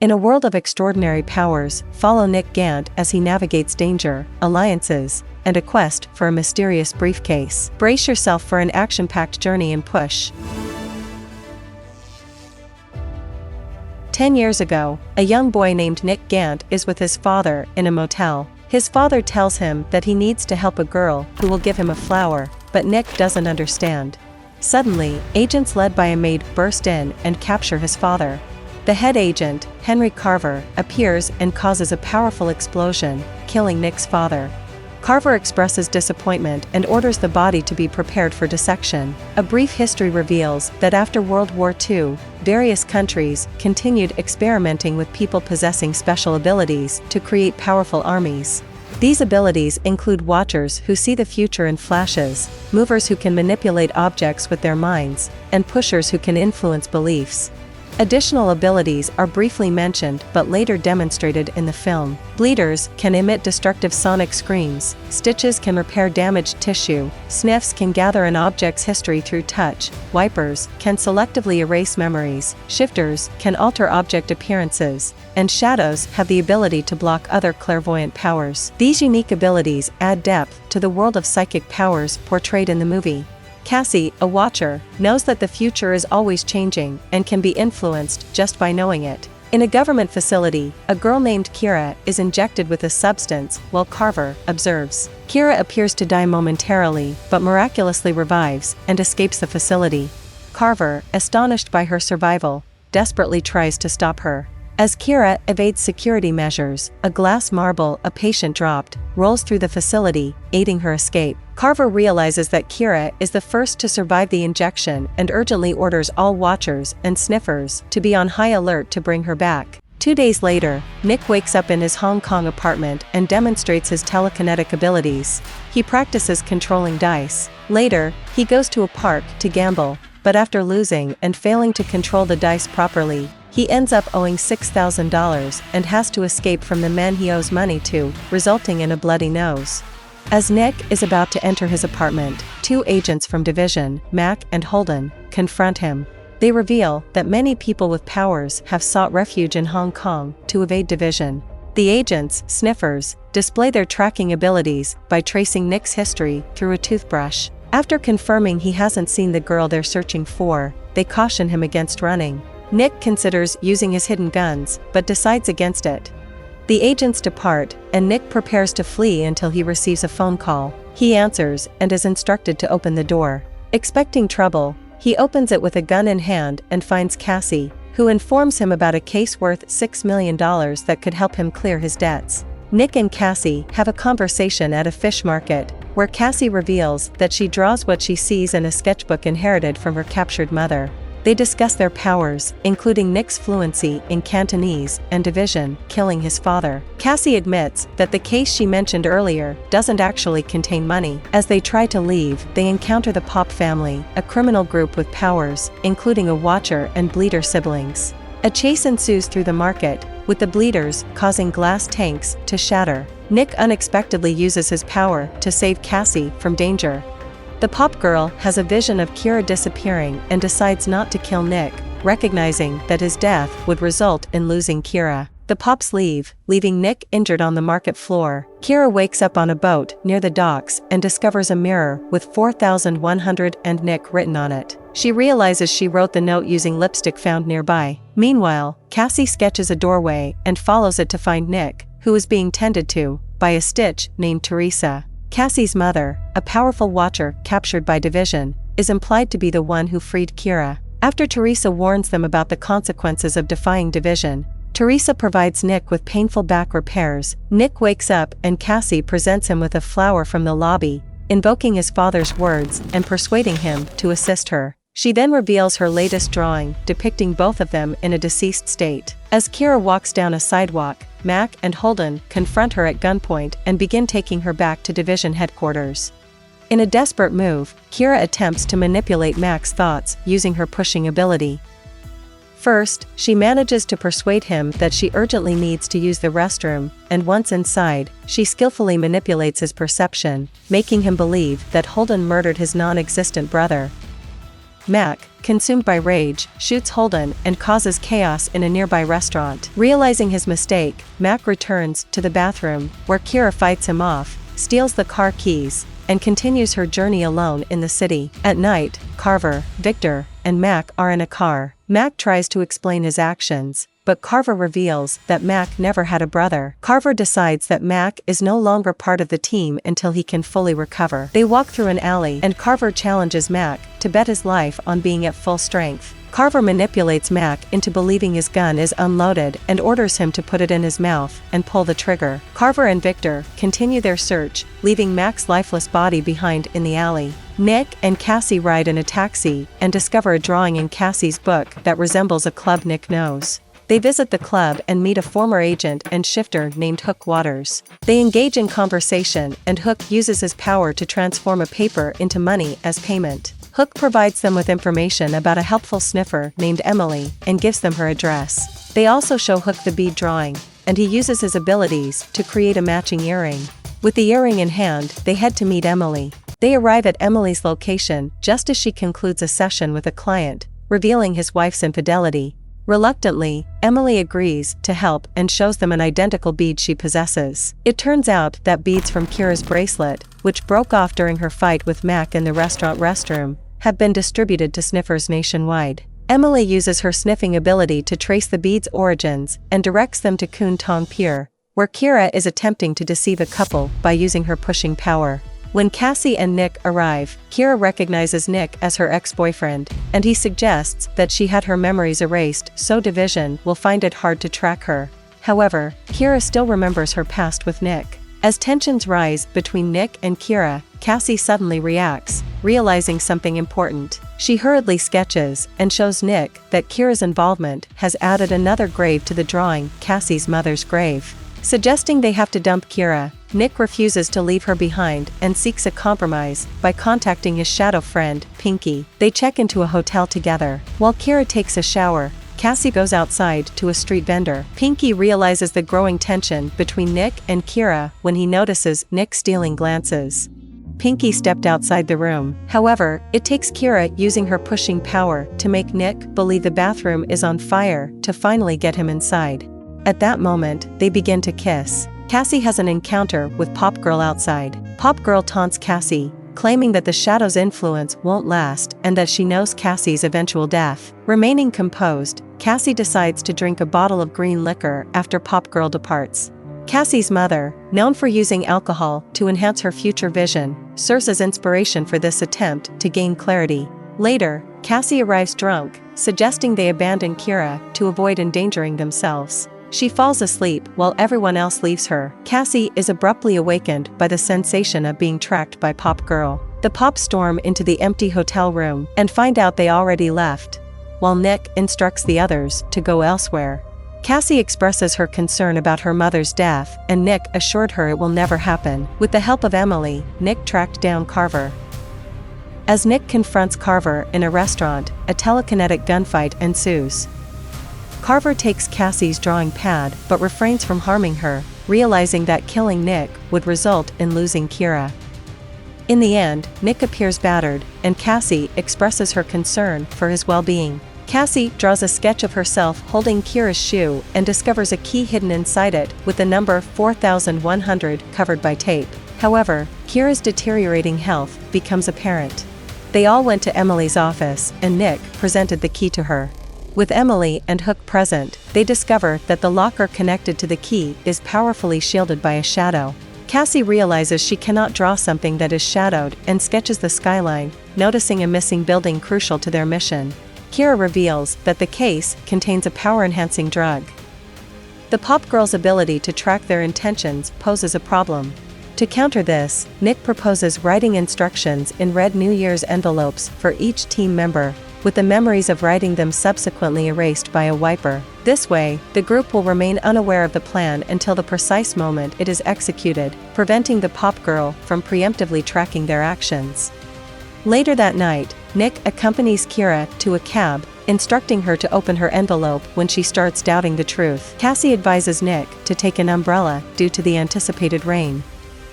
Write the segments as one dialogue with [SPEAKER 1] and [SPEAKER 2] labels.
[SPEAKER 1] In a world of extraordinary powers, follow Nick Gant as he navigates danger, alliances, and a quest for a mysterious briefcase. Brace yourself for an action-packed journey and push. 10 years ago, a young boy named Nick Gant is with his father in a motel. His father tells him that he needs to help a girl who will give him a flower, but Nick doesn't understand. Suddenly, agents led by a maid burst in and capture his father. The head agent, Henry Carver, appears and causes a powerful explosion, killing Nick's father. Carver expresses disappointment and orders the body to be prepared for dissection. A brief history reveals that after World War II, various countries continued experimenting with people possessing special abilities to create powerful armies. These abilities include watchers who see the future in flashes, movers who can manipulate objects with their minds, and pushers who can influence beliefs. Additional abilities are briefly mentioned but later demonstrated in the film. Bleeders can emit destructive sonic screams, stitches can repair damaged tissue, sniffs can gather an object's history through touch, wipers can selectively erase memories, shifters can alter object appearances, and shadows have the ability to block other clairvoyant powers. These unique abilities add depth to the world of psychic powers portrayed in the movie. Cassie, a watcher, knows that the future is always changing and can be influenced just by knowing it. In a government facility, a girl named Kira is injected with a substance while Carver observes. Kira appears to die momentarily but miraculously revives and escapes the facility. Carver, astonished by her survival, desperately tries to stop her. As Kira evades security measures, a glass marble a patient dropped rolls through the facility, aiding her escape. Carver realizes that Kira is the first to survive the injection and urgently orders all watchers and sniffers to be on high alert to bring her back. 2 days later, Nick wakes up in his Hong Kong apartment and demonstrates his telekinetic abilities. He practices controlling dice. Later, he goes to a park to gamble, but after losing and failing to control the dice properly, he ends up owing $6,000 and has to escape from the men he owes money to, resulting in a bloody nose. As Nick is about to enter his apartment, 2 agents from Division, Mac and Holden, confront him. They reveal that many people with powers have sought refuge in Hong Kong to evade Division. The agents, sniffers, display their tracking abilities by tracing Nick's history through a toothbrush. After confirming he hasn't seen the girl they're searching for, they caution him against running. Nick considers using his hidden guns, but decides against it. The agents depart, and Nick prepares to flee until he receives a phone call. He answers and is instructed to open the door. Expecting trouble, he opens it with a gun in hand and finds Cassie, who informs him about a case worth $6 million that could help him clear his debts. Nick and Cassie have a conversation at a fish market, where Cassie reveals that she draws what she sees in a sketchbook inherited from her captured mother. They discuss their powers, including Nick's fluency in Cantonese and Division, killing his father. Cassie admits that the case she mentioned earlier doesn't actually contain money. As they try to leave, they encounter the Pop family, a criminal group with powers, including a Watcher and Bleeder siblings. A chase ensues through the market, with the Bleeders causing glass tanks to shatter. Nick unexpectedly uses his power to save Cassie from danger. The Pop girl has a vision of Kira disappearing and decides not to kill Nick, recognizing that his death would result in losing Kira. The Pops leave, leaving Nick injured on the market floor. Kira wakes up on a boat near the docks and discovers a mirror with 4,100 and Nick written on it. She realizes she wrote the note using lipstick found nearby. Meanwhile, Cassie sketches a doorway and follows it to find Nick, who is being tended to by a Stitch named Teresa. Cassie's mother, a powerful Watcher captured by Division, is implied to be the one who freed Kira. After Teresa warns them about the consequences of defying Division, Teresa provides Nick with painful back repairs. Nick wakes up and Cassie presents him with a flower from the lobby, invoking his father's words and persuading him to assist her. She then reveals her latest drawing, depicting both of them in a deceased state. As Kira walks down a sidewalk, Mac and Holden confront her at gunpoint and begin taking her back to Division headquarters. In a desperate move, Kira attempts to manipulate Mac's thoughts using her pushing ability. First, she manages to persuade him that she urgently needs to use the restroom, and once inside, she skillfully manipulates his perception, making him believe that Holden murdered his non-existent brother. Mac, consumed by rage, shoots Holden and causes chaos in a nearby restaurant. Realizing his mistake, Mac returns to the bathroom, where Kira fights him off, steals the car keys, and continues her journey alone in the city. At night, Carver, Victor, and Mac are in a car. Mac tries to explain his actions, but Carver reveals that Mac never had a brother. Carver decides that Mac is no longer part of the team until he can fully recover. They walk through an alley and Carver challenges Mac to bet his life on being at full strength. Carver manipulates Mac into believing his gun is unloaded and orders him to put it in his mouth and pull the trigger. Carver and Victor continue their search, leaving Mac's lifeless body behind in the alley. Nick and Cassie ride in a taxi and discover a drawing in Cassie's book that resembles a club Nick knows. They visit the club and meet a former agent and shifter named Hook Waters. They engage in conversation and Hook uses his power to transform a paper into money as payment. Hook provides them with information about a helpful sniffer named Emily and gives them her address. They also show Hook the bead drawing, and he uses his abilities to create a matching earring. With the earring in hand, they head to meet Emily. They arrive at Emily's location just as she concludes a session with a client, revealing his wife's infidelity. Reluctantly, Emily agrees to help and shows them an identical bead she possesses. It turns out that beads from Kira's bracelet, which broke off during her fight with Mac in the restaurant restroom, have been distributed to sniffers nationwide. Emily uses her sniffing ability to trace the beads' origins and directs them to Kun Tong Pier, where Kira is attempting to deceive a couple by using her pushing power. When Cassie and Nick arrive, Kira recognizes Nick as her ex-boyfriend, and he suggests that she had her memories erased so Division will find it hard to track her. However, Kira still remembers her past with Nick. As tensions rise between Nick and Kira, Cassie suddenly reacts, realizing something important. She hurriedly sketches and shows Nick that Kira's involvement has added another grave to the drawing, Cassie's mother's grave. Suggesting they have to dump Kira, Nick refuses to leave her behind and seeks a compromise by contacting his shadow friend, Pinky. They check into a hotel together. While Kira takes a shower, Cassie goes outside to a street vendor. Pinky realizes the growing tension between Nick and Kira when he notices Nick stealing glances. Pinky stepped outside the room. However, it takes Kira using her pushing power to make Nick believe the bathroom is on fire to finally get him inside. At that moment, they begin to kiss. Cassie has an encounter with Pop Girl outside. Pop Girl taunts Cassie, claiming that the shadow's influence won't last and that she knows Cassie's eventual death. Remaining composed, Cassie decides to drink a bottle of green liquor after Pop Girl departs. Cassie's mother, known for using alcohol to enhance her future vision, serves as inspiration for this attempt to gain clarity. Later, Cassie arrives drunk, suggesting they abandon Kira to avoid endangering themselves. She falls asleep while everyone else leaves her. Cassie is abruptly awakened by the sensation of being tracked by Pop Girl. The Pops storm into the empty hotel room and find out they already left, while Nick instructs the others to go elsewhere. Cassie expresses her concern about her mother's death, and Nick assured her it will never happen. With the help of Emily, Nick tracked down Carver. As Nick confronts Carver in a restaurant, a telekinetic gunfight ensues. Carver takes Cassie's drawing pad but refrains from harming her, realizing that killing Nick would result in losing Kira. In the end, Nick appears battered, and Cassie expresses her concern for his well-being. Cassie draws a sketch of herself holding Kira's shoe and discovers a key hidden inside it with the number 4100 covered by tape. However, Kira's deteriorating health becomes apparent. They all went to Emily's office, and Nick presented the key to her. With Emily and Hook present, they discover that the locker connected to the key is powerfully shielded by a shadow. Cassie realizes she cannot draw something that is shadowed and sketches the skyline, noticing a missing building crucial to their mission. Kira reveals that the case contains a power-enhancing drug. The Pop Girl's ability to track their intentions poses a problem. To counter this, Nick proposes writing instructions in red New Year's envelopes for each team member, with the memories of writing them subsequently erased by a wiper. This way, the group will remain unaware of the plan until the precise moment it is executed, preventing the Pop Girl from preemptively tracking their actions. Later that night, Nick accompanies Kira to a cab, instructing her to open her envelope when she starts doubting the truth. Cassie advises Nick to take an umbrella due to the anticipated rain.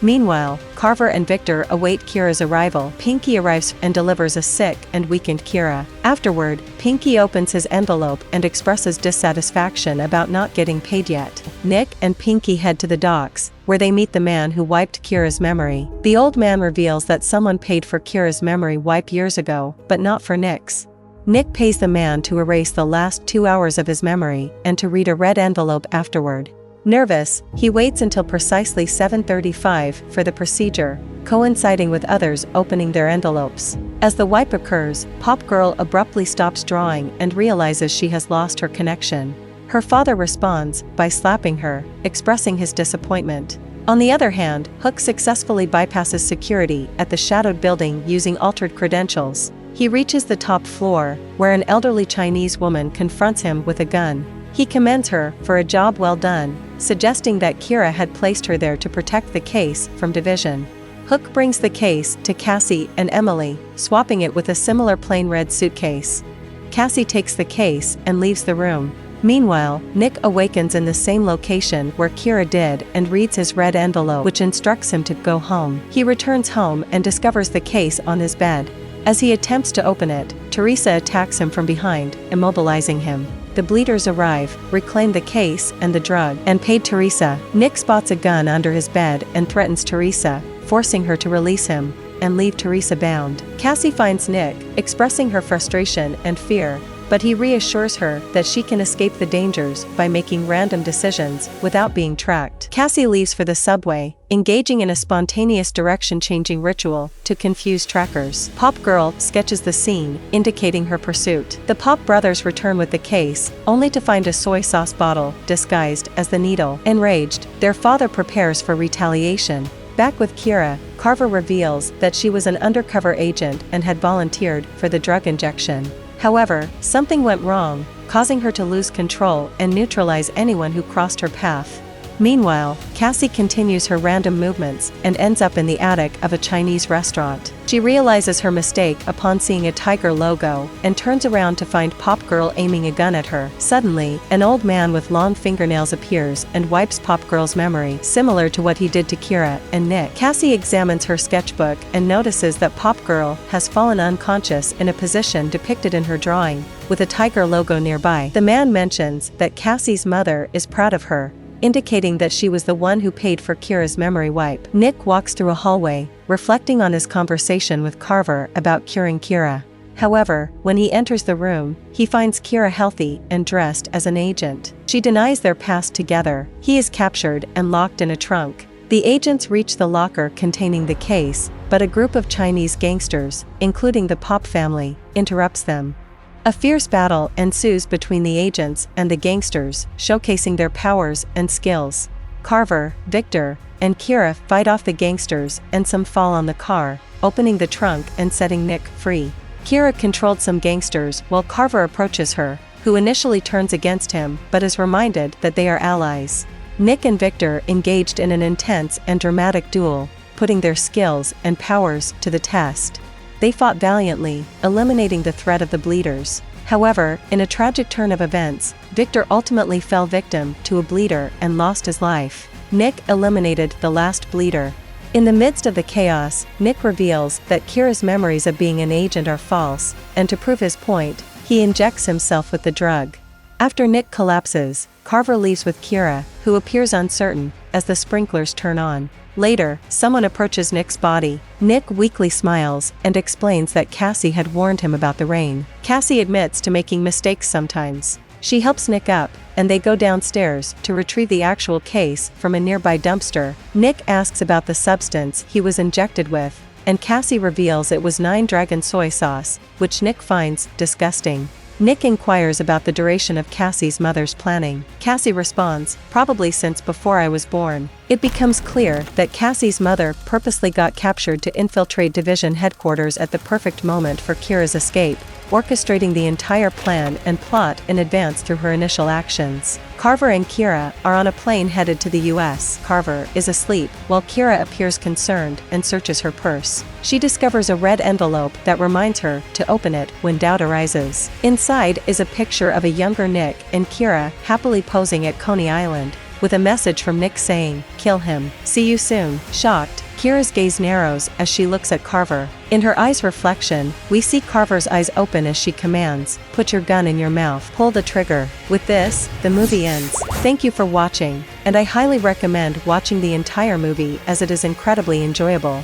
[SPEAKER 1] Meanwhile, Carver and Victor await Kira's arrival. Pinky arrives and delivers a sick and weakened Kira. Afterward, Pinky opens his envelope and expresses dissatisfaction about not getting paid yet. Nick and Pinky head to the docks, where they meet the man who wiped Kira's memory. The old man reveals that someone paid for Kira's memory wipe years ago, but not for Nick's. Nick pays the man to erase the last 2 hours of his memory and to read a red envelope afterward. Nervous, he waits until precisely 7:35 for the procedure, coinciding with others opening their envelopes. As the wipe occurs, Pop Girl abruptly stops drawing and realizes she has lost her connection. Her father responds by slapping her, expressing his disappointment. On the other hand, Hook successfully bypasses security at the shadowed building using altered credentials. He reaches the top floor, where an elderly Chinese woman confronts him with a gun. He commends her for a job well done, suggesting that Kira had placed her there to protect the case from division. Hook brings the case to Cassie and Emily, swapping it with a similar plain red suitcase. Cassie takes the case and leaves the room. Meanwhile, Nick awakens in the same location where Kira did and reads his red envelope, which instructs him to go home. He returns home and discovers the case on his bed. As he attempts to open it, Teresa attacks him from behind, immobilizing him. The bleeders arrive, reclaim the case and the drug, and paid Teresa. Nick spots a gun under his bed and threatens Teresa, forcing her to release him and leave Teresa bound. Cassie finds Nick, expressing her frustration and fear, but he reassures her that she can escape the dangers by making random decisions without being tracked. Cassie leaves for the subway, engaging in a spontaneous direction-changing ritual to confuse trackers. Pop Girl sketches the scene, indicating her pursuit. The Pop brothers return with the case, only to find a soy sauce bottle disguised as the needle. Enraged, their father prepares for retaliation. Back with Kira, Carver reveals that she was an undercover agent and had volunteered for the drug injection. However, something went wrong, causing her to lose control and neutralize anyone who crossed her path. Meanwhile, Cassie continues her random movements and ends up in the attic of a Chinese restaurant. She realizes her mistake upon seeing a tiger logo and turns around to find Pop Girl aiming a gun at her. Suddenly, an old man with long fingernails appears and wipes Pop Girl's memory, similar to what he did to Kira and Nick. Cassie examines her sketchbook and notices that Pop Girl has fallen unconscious in a position depicted in her drawing, with a tiger logo nearby. The man mentions that Cassie's mother is proud of her, indicating that she was the one who paid for Kira's memory wipe. Nick walks through a hallway, reflecting on his conversation with Carver about curing Kira. However, when he enters the room, he finds Kira healthy and dressed as an agent. She denies their past together. He is captured and locked in a trunk. The agents reach the locker containing the case, but a group of Chinese gangsters, including the Pop family, interrupts them. A fierce battle ensues between the agents and the gangsters, showcasing their powers and skills. Carver, Victor, and Kira fight off the gangsters and some fall on the car, opening the trunk and setting Nick free. Kira controlled some gangsters while Carver approaches her, who initially turns against him but is reminded that they are allies. Nick and Victor engaged in an intense and dramatic duel, putting their skills and powers to the test. They fought valiantly, eliminating the threat of the bleeders. However, in a tragic turn of events, Victor ultimately fell victim to a bleeder and lost his life. Nick eliminated the last bleeder. In the midst of the chaos, Nick reveals that Kira's memories of being an agent are false, and to prove his point, he injects himself with the drug. After Nick collapses, Carver leaves with Kira, who appears uncertain, as the sprinklers turn on. Later, someone approaches Nick's body. Nick weakly smiles and explains that Cassie had warned him about the rain. Cassie admits to making mistakes sometimes. She helps Nick up, and they go downstairs to retrieve the actual case from a nearby dumpster. Nick asks about the substance he was injected with, and Cassie reveals it was 9-Dragon soy sauce, which Nick finds disgusting. Nick inquires about the duration of Cassie's mother's planning. Cassie responds, "Probably since before I was born." It becomes clear that Cassie's mother purposely got captured to infiltrate division headquarters at the perfect moment for Kira's escape, orchestrating the entire plan and plot in advance through her initial actions. Carver and Kira are on a plane headed to the US. Carver is asleep, while Kira appears concerned and searches her purse. She discovers a red envelope that reminds her to open it when doubt arises. Inside is a picture of a younger Nick and Kira happily posing at Coney Island. with a message from Nick saying, "Kill him. See you soon." Shocked, Kira's gaze narrows as she looks at Carver. In her eyes reflection, we see Carver's eyes open as she commands, "Put your gun in your mouth. Pull the trigger." With this, the movie ends. Thank you for watching, and I highly recommend watching the entire movie as it is incredibly enjoyable.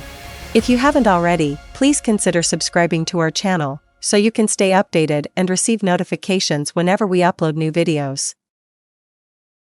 [SPEAKER 1] If you haven't already, please consider subscribing to our channel, so you can stay updated and receive notifications whenever we upload new videos.